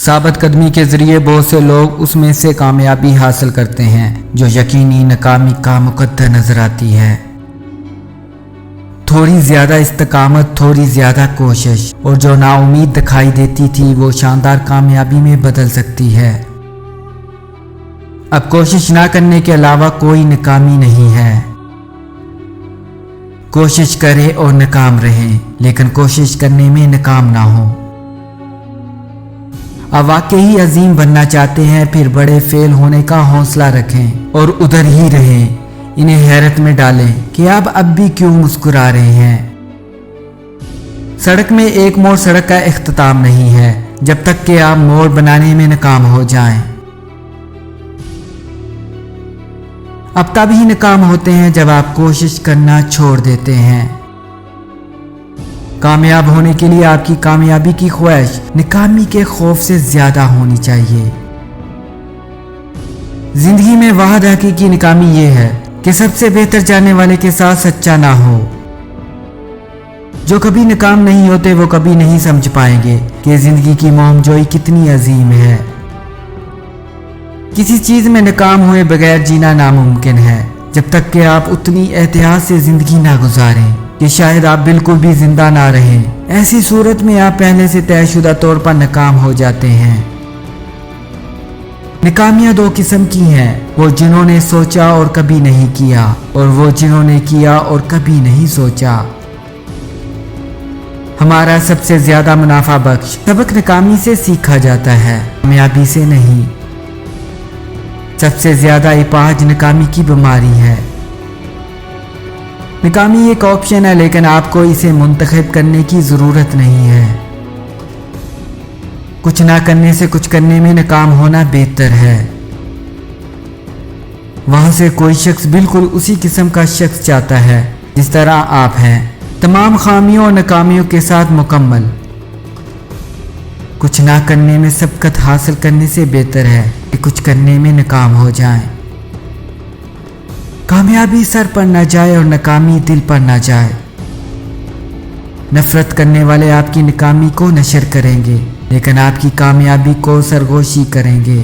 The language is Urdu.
ثابت قدمی کے ذریعے بہت سے لوگ اس میں سے کامیابی حاصل کرتے ہیں جو یقینی ناکامی کا مقدر نظر آتی ہے۔ تھوڑی زیادہ استقامت، تھوڑی زیادہ کوشش، اور جو نا امید دکھائی دیتی تھی وہ شاندار کامیابی میں بدل سکتی ہے۔ اب کوشش نہ کرنے کے علاوہ کوئی ناکامی نہیں ہے۔ کوشش کرے اور ناکام رہے، لیکن کوشش کرنے میں ناکام نہ ہو۔ اب واقعی عظیم بننا چاہتے ہیں، پھر بڑے فیل ہونے کا حوصلہ رکھیں اور ادھر ہی رہیں۔ انہیں حیرت میں ڈالیں کہ آپ اب بھی کیوں مسکرا رہے ہیں۔ سڑک میں ایک موڑ سڑک کا اختتام نہیں ہے جب تک کہ آپ موڑ بنانے میں ناکام ہو جائیں۔ اب تب ہی ناکام ہوتے ہیں جب آپ کوشش کرنا چھوڑ دیتے ہیں۔ کامیاب ہونے کے لیے آپ کی کامیابی کی خواہش ناکامی کے خوف سے زیادہ ہونی چاہیے۔ زندگی میں واحد حقیقی ناکامی یہ ہے کہ سب سے بہتر جاننے والے کے ساتھ سچا نہ ہو۔ جو کبھی ناکام نہیں ہوتے وہ کبھی نہیں سمجھ پائیں گے کہ زندگی کی مہم جوئی کتنی عظیم ہے۔ کسی چیز میں ناکام ہوئے بغیر جینا ناممکن ہے جب تک کہ آپ اتنی احتیاط سے زندگی نہ گزاریں کہ شاید آپ بالکل بھی زندہ نہ رہیں۔ ایسی صورت میں آپ پہلے سے طے شدہ طور پر ناکام ہو جاتے ہیں۔ ناکامیاں دو قسم کی ہیں، وہ جنہوں نے سوچا اور کبھی نہیں کیا، اور وہ جنہوں نے کیا اور کبھی نہیں سوچا۔ ہمارا سب سے زیادہ منافع بخش سبق ناکامی سے سیکھا جاتا ہے، کامیابی سے نہیں۔ سب سے زیادہ اپاہج ناکامی کی بیماری ہے۔ ناکامی ایک آپشن ہے، لیکن آپ کو اسے منتخب کرنے کی ضرورت نہیں ہے۔ کچھ نہ کرنے سے کچھ کرنے میں ناکام ہونا بہتر ہے۔ وہاں سے کوئی شخص بالکل اسی قسم کا شخص چاہتا ہے جس طرح آپ ہیں، تمام خامیوں اور ناکامیوں کے ساتھ مکمل۔ کچھ نہ کرنے میں سبقت حاصل کرنے سے بہتر ہے کہ کچھ کرنے میں ناکام ہو جائیں۔ کامیابی سر پر نہ جائے اور ناکامی دل پر نہ جائے۔ نفرت کرنے والے آپ کی ناکامی کو نشر کریں گے، لیکن آپ کی کامیابی کو سرگوشی کریں گے۔